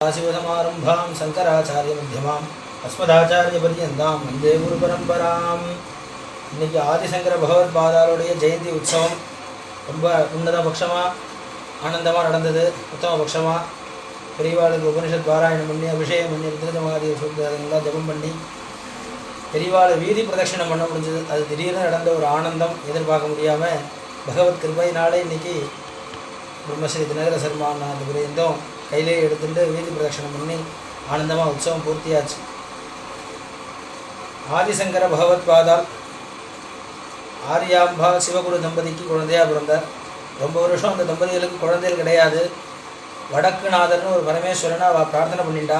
शिवसमारंभां शंकराचार्यमध्यमाम् अस्मदाचार्यपर्यन्तां वन्दे गुरुपरम्पराम्. இன்னைக்கு ஆதிசங்கர பகவத்பாதாளுடைய ஜெயந்தி உற்சவம் ரொம்ப உன்னத பட்சமாக ஆனந்தமாக நடந்தது. உத்தம பட்சமாக பெரியவாளுக்கு உபனிஷத் பாராயணம் பண்ணி அபிஷேகம் பண்ணி திருதமாதி அதெல்லாம் ஜபம் பண்ணி பெரியவாளை வீதி பிரதட்சிணம் பண்ண முடிஞ்சது. அது திடீர்னு நடந்த ஒரு ஆனந்தம் எதிர்பார்க்க முடியாமல் பகவத் கிருபையினாலே இன்றைக்கி பிரம்மஸ்ரீ தினகர சர்மாநாத பரியந்தம் கையிலே எடுத்துட்டு வீதி பிரதட்சணம் பண்ணி ஆனந்தமாக உற்சவம் பூர்த்தியாச்சு. ஆதிசங்கர பகவத்பாதால் ஆரியாம்பா சிவகுரு தம்பதிக்கு குழந்தையாக பிறந்தார். ரொம்ப வருஷம் அந்த தம்பதிகளுக்கு குழந்தைகள் கிடையாது. வடக்குநாதர்னு ஒரு பரமேஸ்வரனை அவள் பிரார்த்தனை பண்ணிட்டா.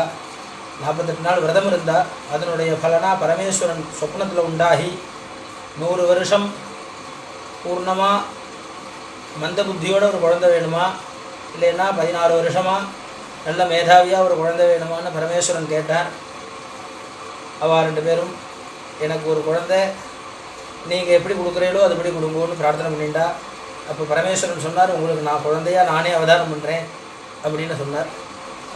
48 நாள் விரதம் இருந்தால் அதனுடைய பலனாக பரமேஸ்வரன் சொப்னத்தில் உண்டாகி 100 வருஷம் பூர்ணமாக மந்த புத்தியோட ஒரு குழந்தை வேணுமா, இல்லைன்னா 16 வருஷமாக நல்ல மேதாவியாக ஒரு குழந்தை வேணுமான்னு பரமேஸ்வரன் கேட்டார். அவள் 2 பேரும் எனக்கு ஒரு குழந்தை நீங்கள் எப்படி கொடுக்குறீங்களோ அதுபடி கொடுங்கன்னு பிரார்த்தனை பண்ணிட்டா. அப்போ பரமேஸ்வரன் சொன்னார், உங்களுக்கு நான் குழந்தையாக நானே அவதாரம் பண்ணுறேன் அப்படின்னு சொன்னார்.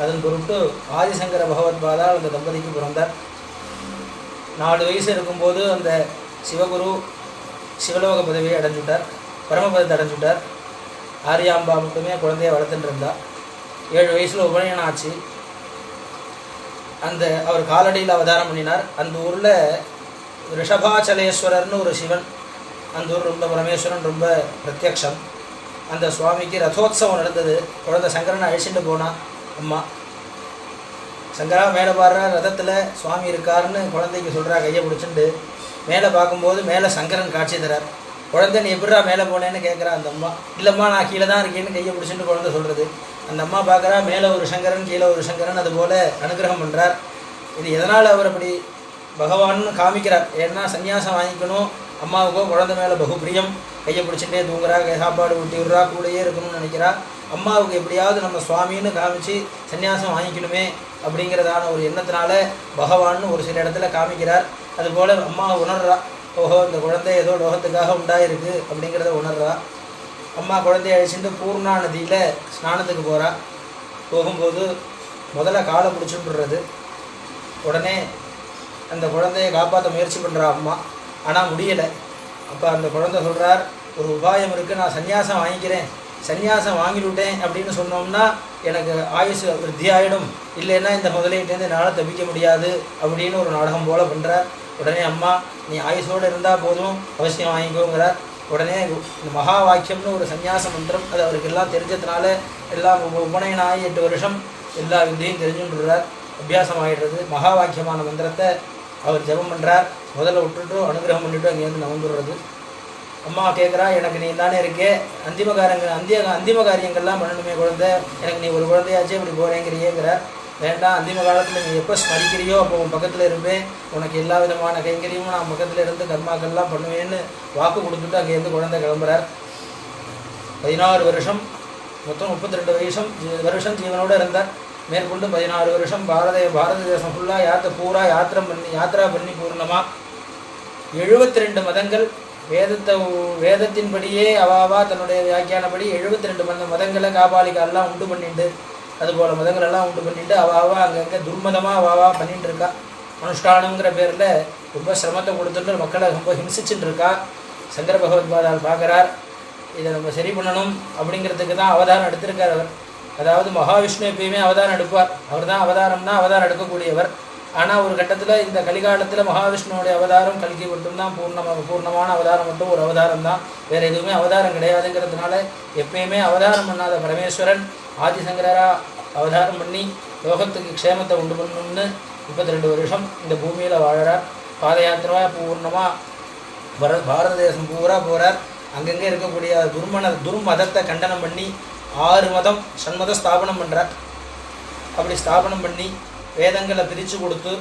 அதன் பொருட்டு ஆதிசங்கர பகவத்பாதால் அந்த தம்பதிக்கு பிறந்தார். 4 வயசு இருக்கும்போது அந்த சிவகுரு சிவலோக பதவியை அடைஞ்சுட்டார், பரமபதத்தை அடைஞ்சுட்டார். ஆரியாம்பா மட்டுமே குழந்தைய வளர்த்துட்டு இருந்தார். 7 வயசில் உபநயனம் ஆச்சு. அந்த அவர் காலடியில் அவதாரம் பண்ணினார். அந்த ஊரில் ரிஷபாச்சலேஸ்வரர்னு ஒரு சிவன், அந்த ஊர் ரொம்ப பரமேஸ்வரன் ரொம்ப பிரத்யக்ஷம். அந்த சுவாமிக்கு ரதோத்சவம் நடந்தது. குழந்தை சங்கரனை அழிச்சுட்டு போனான். அம்மா சங்கரா மேலே பாடுற ரதத்தில் சுவாமி இருக்காருன்னு குழந்தைக்கு சொல்கிறா. கையை பிடிச்சிட்டு மேலே பார்க்கும்போது மேலே சங்கரன் காட்சி தரார். குழந்தை நீ எப்படிரா மேலே போனேன்னு கேட்குறா அந்த அம்மா. இல்லைம்மா நான் கீழே தான் இருக்கேன்னு கையை பிடிச்சிட்டு குழந்தை சொல்கிறது. அந்த அம்மா பார்க்குறா, மேலே ஒரு சங்கரன் கீழே ஒரு சங்கரன், அதுபோல் அனுகிரகம் பண்ணுறார். இது எதனால் அவர் அப்படி பகவான்னு காமிக்கிறார். ஏன்னா சன்னியாசம் வாங்கிக்கணும், அம்மாவுக்கோ குழந்தை மேலே பகுப்பிரியம், கையை பிடிச்சிட்டே தூங்குறா, சாப்பாடு ஊட்டி விட்றா, கூடையே இருக்கணும்னு நினைக்கிறா. அம்மாவுக்கு எப்படியாவது நம்ம சுவாமின்னு காமிச்சு சன்னியாசம் வாங்கிக்கணுமே அப்படிங்கிறதான ஒரு எண்ணத்தினால பகவான்னு ஒரு சில இடத்துல காமிக்கிறார். அதுபோல் அம்மா உணர்றா, ஓஹோ இந்த குழந்தை ஏதோ லோகத்துக்காக உண்டாயிருக்கு அப்படிங்கிறத உணர்றா. அம்மா குழந்தைய அழிச்சுட்டு பூர்ணா நதியில் ஸ்நானத்துக்கு போகிறா. போகும்போது முதல்ல காலை பிடிச்சுட்டுறது. உடனே அந்த குழந்தையை காப்பாற்ற முயற்சி பண்ணுறா அம்மா, ஆனால் முடியலை. அப்போ அந்த குழந்தை சொல்கிறார், ஒரு உபாயம் இருக்குது, நான் சன்னியாசம் வாங்கிக்கிறேன், சன்னியாசம் வாங்கிவிட்டேன் அப்படின்னு சொன்னோம்னா எனக்கு ஆயுசு விருத்தி ஆகிடும், இல்லைன்னா இந்த முதலீட்டேருந்து என்னால் தப்பிக்க முடியாது அப்படின்னு ஒரு நாடகம் போல் பண்ணுறார். உடனே அம்மா நீ ஆயுசோடு இருந்தால் போதும், அவசியம் வாங்கிக்கோங்கிறார். உடனே இந்த மகா வாக்கியம்னு ஒரு சன்னியாச மந்திரம், அது அவருக்கு எல்லாம் தெரிஞ்சதுனால எல்லாம் உபநயனம் ஆகி 8 வருஷம் எல்லா வித்தையும் தெரிஞ்சுன்றார், அபியாசம் ஆகிடுறது. மகா வாக்கியமான மந்திரத்தை அவர் ஜபம் பண்ணுறார். முதல்ல விட்டுட்டு அனுகிரகம் பண்ணிவிட்டு அங்கேருந்து நவந்துடுறது. அம்மா கேட்குறா, எனக்கு நீ தானே இருக்கே, அந்திம காரியங்கள்லாம் பண்ணணுமே குழந்தை, எனக்கு நீ ஒரு குழந்தையாச்சே இப்படி போகிறேங்கிறியேங்கிறார். வேண்டாம், அந்திம காலத்தில் நீ எப்போ ஸ்மரிக்கிறியோ அப்போ உன் பக்கத்தில் இருப்பேன், உனக்கு எல்லா விதமான கைங்கரியமும் நான் பக்கத்தில் இருந்து கர்மாக்கள்லாம் பண்ணுவேன்னு வாக்கு கொடுத்துட்டு அங்கேருந்து குழந்தை கிளம்புறார். 16 வருஷம், மொத்தம் 32 வருஷம் ஜீவனோடு இருந்தார். மேற்கொண்டு 16 வருஷம் பாரத தேசம் ஃபுல்லாக யாத்திரா பண்ணி பூர்ணமாக 72 மதங்கள் வேதத்தின்படியே அவாவா தன்னுடைய வியாக்கியானபடி 72 மதங்களை காபாலிகாலாம் உண்டு பண்ணிட்டு, அதுபோல் மதங்களெல்லாம் உண்டு பண்ணிட்டு அவாவா அங்கங்கே துர்மதமாக அவாவா பண்ணிட்டு இருக்கா. அனுஷ்டானங்கிற பேரில் ரொம்ப சிரமத்தை கொடுத்துட்டு மக்களை ரொம்ப ஹிம்சிச்சுட்டு இருக்கா. சங்கர பகவத்பாதால் பார்க்குறார், இதை நம்ம சரி பண்ணணும் அப்படிங்கிறதுக்கு தான் அவதாரம் எடுத்திருக்கார் அவர். அதாவது மகாவிஷ்ணு எப்பயுமே அவதாரம் எடுப்பார், அவர் தான் அவதாரம்னா அவதாரம் எடுக்கக்கூடியவர். ஆனால் ஒரு கட்டத்தில் இந்த கலிகாலத்தில் மகாவிஷ்ணுவோடைய அவதாரம் கல்கி மட்டும்தான் பூர்ணமான அவதாரம் மட்டும் ஒரு அவதாரம் தான், வேறு எதுவுமே அவதாரம் கிடையாதுங்கிறதுனால எப்பயுமே அவதாரம் பண்ணாத பரமேஸ்வரன் ஆதிசங்கரா அவதாரம் பண்ணி லோகத்துக்கு க்ஷேமத்தை உண்டு பண்ணணும்னு 32 வருஷம் இந்த பூமியில் வாழறார். பாத யாத்திராவாக பூர்ணமாக பாரத தேசம் பூரா போகிறார். அங்கங்கே இருக்கக்கூடிய துர்மதத்தை கண்டனம் பண்ணி 6 மதம் சண்மத ஸ்தாபனம் பண்ணுறார். அப்படி ஸ்தாபனம் பண்ணி வேதங்களை பிரித்து கொடுத்து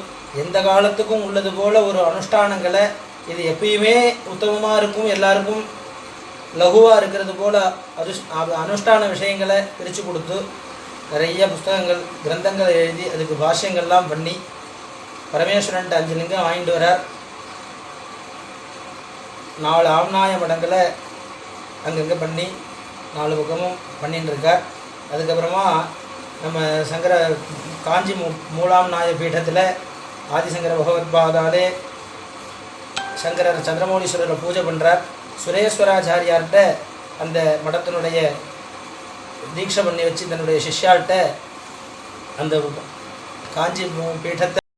எந்த காலத்துக்கும் உள்ளது போல் ஒரு அனுஷ்டானங்களை, இது எப்பயுமே உத்தமமாக இருக்கும், எல்லாருக்கும் லகுவாக இருக்கிறது போல் அனுஷ்டான விஷயங்களை பிரித்து கொடுத்து நிறைய புஸ்தகங்கள் கிரந்தங்களை எழுதி அதுக்கு பாஷ்யங்கள்லாம் பண்ணி பரமேஸ்வரன்ட்டு 5 லிங்கம் வாங்கிட்டு வரார். 4 ஆம்நாய மடங்களை அங்கங்கே பண்ணி 4 பக்கமும் பண்ணின்னு இருக்கார். அதுக்கப்புறமா நம்ம சங்கர காஞ்சி மூலாம் நாய பீடத்தில் ஆதிசங்கர பகவத்பாதாலே சங்கரர் சந்திரமௌலீஸ்வரரை பூஜை பண்ணுறார். சுரேஸ்வராச்சாரியார்கிட்ட அந்த மடத்தினுடைய தீட்சை பண்ணி வச்சு தன்னுடைய சிஷ்யாள்கிட்ட அந்த காஞ்சி பீடத்தை